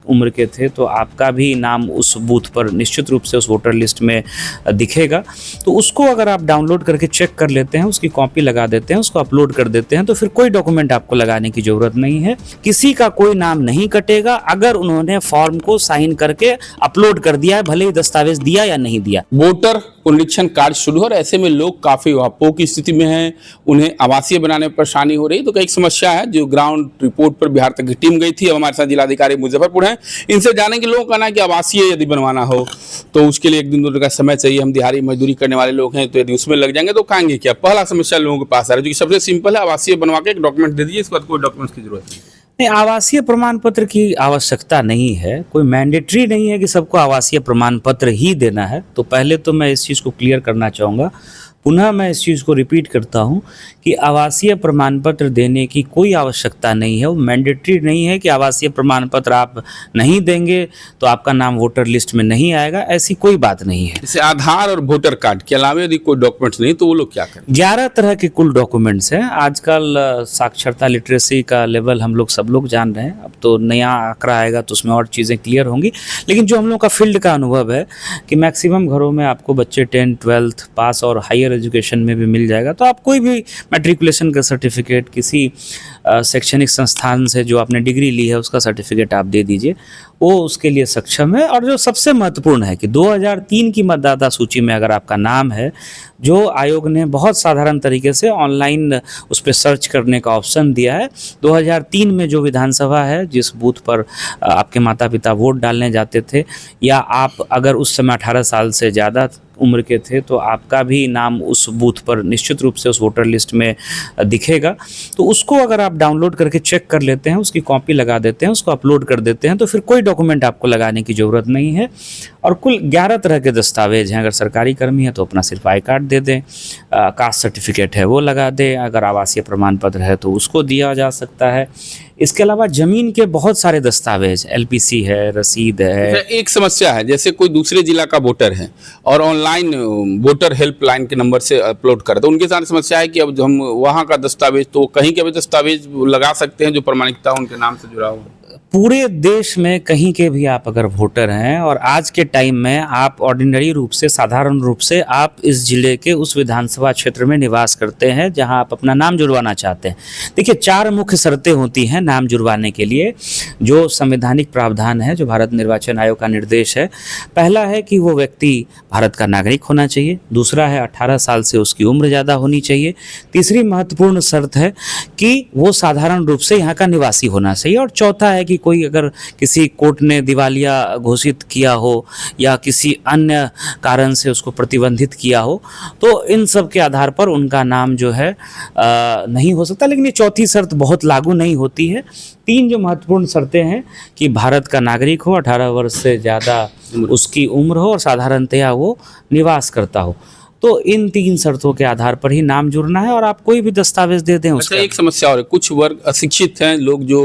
उम्र के थे तो आपका भी नाम उस बूथ पर निश्चित रूप से उस वोटर लिस्ट में दिखेगा। तो उसको अगर आप डाउनलोड करके चेक कर लेते हैं, उसकी कॉपी लगा देते हैं, उसको अपलोड कर देते हैं, तो फिर कोई डॉक्यूमेंट आपको लगाने की ज़रूरत नहीं है। किसी का कोई नाम नहीं कटेगा अगर उन्होंने फॉर्म को साइन करके अपलोड कर दिया है, भले ही दस्तावेज दिया या नहीं दिया। वोटर पुनरीक्षण कार्य शुरू है और ऐसे में लोग काफी वापों की स्थिति में हैं, उन्हें आवासीय बनाने में परेशानी हो रही है। तो कई समस्या है जो ग्राउंड रिपोर्ट पर बिहार तक की टीम गई थी। अब हमारे साथ जिलाधिकारी मुजफ्फरपुर हैं, इनसे जानेंगे लोगों का कहना है कि आवासीय यदि बनवाना हो तो उसके लिए 1 दिन का समय चाहिए। हम दिहाड़ी मजदूरी करने वाले लोग हैं तो यदि उसमें लग जाएंगे तो कहेंगे क्या। पहला समस्या लोगों के पास आ रहा है जो कि सबसे सिंपल है, आवासीय बनवा के एक डॉक्यूमेंट दे दीजिए, इसके बाद कोई डॉक्यूमेंट्स की जरूरत नहीं। नहीं, आवासीय प्रमाण पत्र की आवश्यकता नहीं है, कोई मैंडेटरी नहीं है कि सबको आवासीय प्रमाण पत्र ही देना है। तो पहले तो मैं इस चीज़ को क्लियर करना चाहूँगा, पुनः मैं इस चीज़ को रिपीट करता हूँ कि आवासीय प्रमाण पत्र देने की कोई आवश्यकता नहीं है। वो मैंडेटरी नहीं है कि आवासीय प्रमाण पत्र आप नहीं देंगे तो आपका नाम वोटर लिस्ट में नहीं आएगा, ऐसी कोई बात नहीं है। जैसे आधार और वोटर कार्ड के अलावा यदि कोई डॉक्यूमेंट्स नहीं तो वो लोग क्या करें? 11 तरह के कुल डॉक्यूमेंट्स हैं। आजकल साक्षरता लिटरेसी का लेवल हम लोग सब लोग जान रहे हैं, अब तो नया आंकड़ा आएगा तो उसमें और चीज़ें क्लियर होंगी। लेकिन जो हम लोग का फील्ड का अनुभव है कि मैक्सिमम घरों में आपको बच्चे 10th 12th पास और हायर एजुकेशन में भी मिल जाएगा। तो आप कोई भी मैट्रिकुलेशन का सर्टिफिकेट, किसी शैक्षणिक संस्थान से जो आपने डिग्री ली है उसका सर्टिफिकेट आप दे दीजिए, वो उसके लिए सक्षम है। और जो सबसे महत्वपूर्ण है कि 2003 की मतदाता सूची में अगर आपका नाम है, जो आयोग ने बहुत साधारण तरीके से ऑनलाइन उस पर सर्च करने का ऑप्शन दिया है, 2003 में जो विधानसभा है जिस बूथ पर आपके माता पिता वोट डालने जाते थे, या आप अगर उस समय 18 साल से ज़्यादा उम्र के थे तो आपका भी नाम उस बूथ पर निश्चित रूप से उस वोटर लिस्ट में दिखेगा। तो उसको अगर आप डाउनलोड करके चेक कर लेते हैं, उसकी कॉपी लगा देते हैं, उसको अपलोड कर देते हैं, तो फिर कोई डॉक्यूमेंट आपको लगाने की ज़रूरत नहीं है। और कुल 11 तरह के दस्तावेज हैं। अगर सरकारी कर्मी है तो अपना सिर्फ आई कार्ड दे दें, कास्ट सर्टिफिकेट है वो लगा दें, अगर आवासीय प्रमाण पत्र है तो उसको दिया जा सकता है। इसके अलावा ज़मीन के बहुत सारे दस्तावेज, LPC है, रसीद है। एक समस्या है, जैसे कोई दूसरे जिला का वोटर है और ऑनलाइन वोटर हेल्पलाइन के नंबर से अपलोड कर, तो उनके साथ समस्या है कि अब हम वहाँ का दस्तावेज तो कहीं के भी दस्तावेज लगा सकते हैं जो प्रमाणिकता उनके नाम से जुड़ा हुआ। पूरे देश में कहीं के भी आप अगर वोटर हैं और आज के टाइम में आप ऑर्डिनरी रूप से, साधारण रूप से आप इस जिले के उस विधानसभा क्षेत्र में निवास करते हैं जहां आप अपना नाम जुड़वाना चाहते हैं। देखिए, 4 मुख्य शर्तें होती हैं नाम जुड़वाने के लिए, जो संवैधानिक प्रावधान है, जो भारत निर्वाचन आयोग का निर्देश है। पहला है कि वो व्यक्ति भारत का नागरिक होना चाहिए। दूसरा है 18 साल से उसकी उम्र ज़्यादा होनी चाहिए। तीसरी महत्वपूर्ण शर्त है कि वो साधारण रूप से यहाँ का निवासी होना चाहिए। और चौथा है कि कोई अगर किसी कोर्ट ने दिवालिया घोषित किया हो या किसी अन्य कारण से उसको प्रतिबंधित किया हो तो इन सब के आधार पर उनका नाम जो है नहीं हो सकता। लेकिन ये चौथी शर्त बहुत लागू नहीं होती है। 3 जो महत्वपूर्ण शर्तें हैं कि भारत का नागरिक हो, 18 वर्ष से ज़्यादा उसकी उम्र हो और साधारणतया वो निवास करता हो। तो इन 3 शर्तों के आधार पर ही नाम जुड़ना है और आप कोई भी दस्तावेज दे दें उसका। अच्छा, एक समस्या और है, कुछ वर्ग अशिक्षित हैं लोग जो,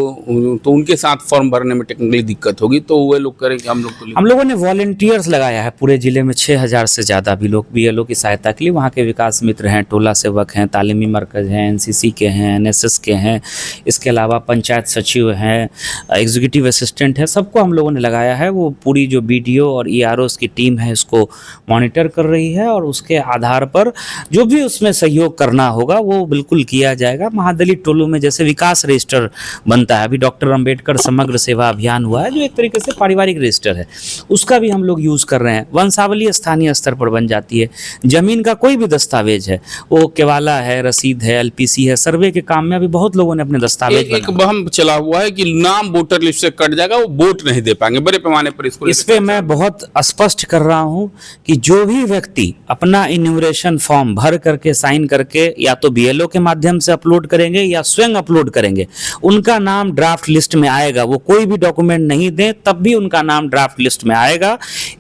तो उनके साथ फॉर्म भरने में टेक्निकली दिक्कत होगी, तो वो लोग करें कि हम लोगों ने वॉलंटियर्स लगाया है पूरे जिले में 6000 से ज़्यादा भी लोग BLO की सहायता के लिए। वहाँ के विकास मित्र हैं, टोला सेवक हैं, तालीमी मरकज़ हैं, NCC के हैं, NSS के हैं, इसके अलावा पंचायत सचिव हैं, एग्जीक्यूटिव असिस्टेंट है, सबको हम लोगों ने लगाया है। वो पूरी जो BDO और EROs की टीम है इसको मॉनिटर कर रही है और उसके आधार पर जो भी उसमें सहयोग करना होगा वो बिल्कुल किया जाएगा। महादलित टोलों में जैसे विकास रजिस्टर बनता है, अभी डॉक्टर अंबेडकर समग्र सेवा अभियान हुआ है जो एक तरीके से पारिवारिक रजिस्टर है, उसका भी हम लोग यूज़ कर रहे हैं। वंशावली स्थानीय स्तर पर बन जाती है। जमीन का कोई भी दस्तावेज है, वो केवाला है, रसीद है, LPC है, सर्वे के काम में अभी बहुत लोगों ने अपने दस्तावेज एक बहम चला हुआ है कि नाम वोटर लिस्ट से कट जाएगा, वो वोट नहीं दे पाएंगे बड़े पैमाने पर। इस पे मैं बहुत स्पष्ट कर रहा हूं कि जो भी व्यक्ति अपना इन्यूमरेशन फॉर्म भर करके साइन करके या तो BLO के माध्यम से अपलोड करेंगे या स्वयं अपलोड करेंगे, उनका नाम ड्राफ्ट लिस्ट में आएगा। वो कोई भी डॉक्यूमेंट नहीं दें तब भी उनका नाम ड्राफ्ट लिस्ट में आएगा।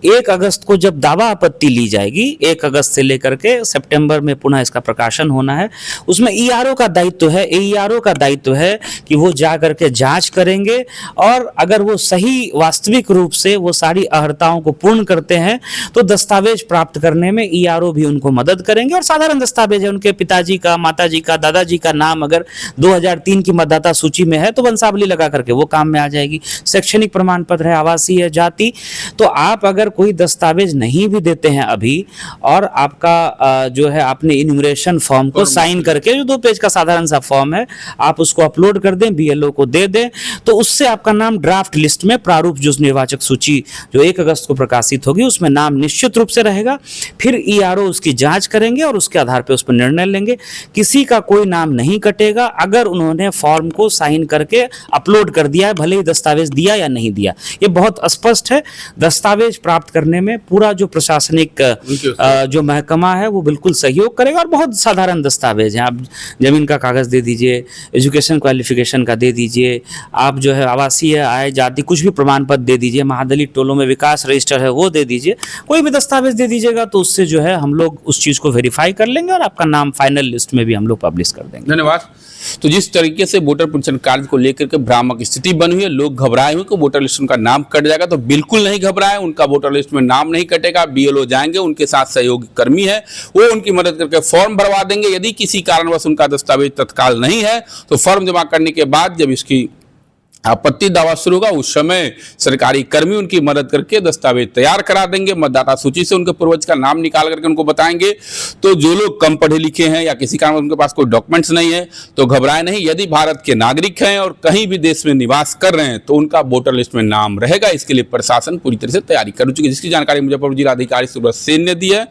1 अगस्त को जब दावा आपत्ति ली जाएगी, 1 अगस्त से लेकर के सितंबर में पुनः इसका प्रकाशन होना है, उसमें ERO का दायित्व है, AERO का दायित्व है कि वो जा करके जांच करेंगे और अगर वो सही वास्तविक रूप से वो सारी अर्हताओं को पूर्ण करते हैं तो दस्तावेज प्राप्त करने में ERO भी भी उनको मदद करेंगे। और साधारण दस्तावेज है, उनके पिताजी का, माताजी का, दादाजी का नाम अगर 2003 की मतदाता सूची में है तो वंशावली लगा करके वो काम में आ जाएगी। शैक्षणिक प्रमाण पत्र है, आवासीय, जाति। तो आप अगर कोई दस्तावेज नहीं भी देते हैं अभी और आपका जो है आपने इन्यूमरेशन फॉर्म को साइन करके, जो 2 पेज का साधारण सा फॉर्म है, आप उसको अपलोड कर दें, बीएलओ को दे दें, तो उससे आपका नाम ड्राफ्ट लिस्ट में, प्रारूप जो निर्वाचक सूची जो 1 अगस्त को प्रकाशित होगी उसमें नाम निश्चित रूप से रहेगा। फिर ईआरओ उसकी जांच करेंगे और उसके आधार पर उस पर निर्णय लेंगे। किसी का कोई नाम नहीं कटेगा अगर उन्होंने फॉर्म को साइन करके अपलोड कर दिया है, भले ही दस्तावेज दिया या नहीं दिया। ये बहुत स्पष्ट है। दस्तावेज प्राप्त करने में पूरा जो प्रशासनिक जो महकमा है वो बिल्कुल सहयोग करेगा। और बहुत साधारण दस्तावेज हैं, आप जमीन का कागज दे दीजिए, एजुकेशन क्वालिफिकेशन का दे दीजिए, आप जो है आवासीय, आय, जाति, कुछ भी प्रमाण पत्र दे दीजिए, महादलित टोलों में विकास रजिस्टर है वो दे दीजिए, कोई भी दस्तावेज दे दीजिएगा तो उससे जो है हम लोग उस चीज़ को वेरीफाई कर लेंगे और आपका नाम फाइनल लिस्ट में भी हम लोग पब्लिश कर देंगे। धन्यवाद। तो जिस तरीके से वोटर पुनरीक्षण कार्य को लेकर के भ्रामक स्थिति बनी हुई है, लोग घबराए हुए कि वोटर लिस्ट में उनका नाम कट जाएगा, तो बिल्कुल नहीं घबराए, उनका वोटर लिस्ट में नाम नहीं कटेगा। बीएलओ जाएंगे, उनके साथ सहयोगी कर्मी है, वो उनकी मदद करके फॉर्म भरवा देंगे। यदि किसी कारणवश उनका दस्तावेज तत्काल नहीं है तो फॉर्म जमा करने के बाद जब इसकी आपत्ति दावा शुरू होगा उस समय सरकारी कर्मी उनकी मदद करके दस्तावेज तैयार करा देंगे। मतदाता सूची से उनके पूर्वज का नाम निकाल करके उनको बताएंगे। तो जो लोग कम पढ़े लिखे हैं या किसी कारण उनके पास कोई डॉक्यूमेंट्स नहीं है तो घबराए नहीं। यदि भारत के नागरिक हैं और कहीं भी देश में निवास कर रहे हैं तो उनका वोटर लिस्ट में नाम रहेगा। इसके लिए प्रशासन पूरी तरह से तैयारी कर चुकी है, जिसकी जानकारी मुजफ्फरपुर जिलाधिकारी सुब्रत सेन ने दी है।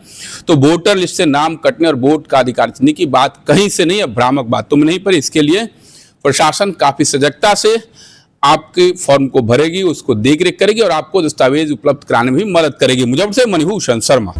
तो वोटर लिस्ट से नाम कटने और वोट का अधिकार छीनने की बात कहीं से नहीं है, भ्रामक बातों में नहीं पड़ी। इसके लिए प्रशासन काफी सजगता से आपके फॉर्म को भरेगी, उसको देख रेख करेगी और आपको दस्तावेज उपलब्ध कराने में भी मदद करेगी। मुजफ्फरपुर से मणिभूषण शर्मा।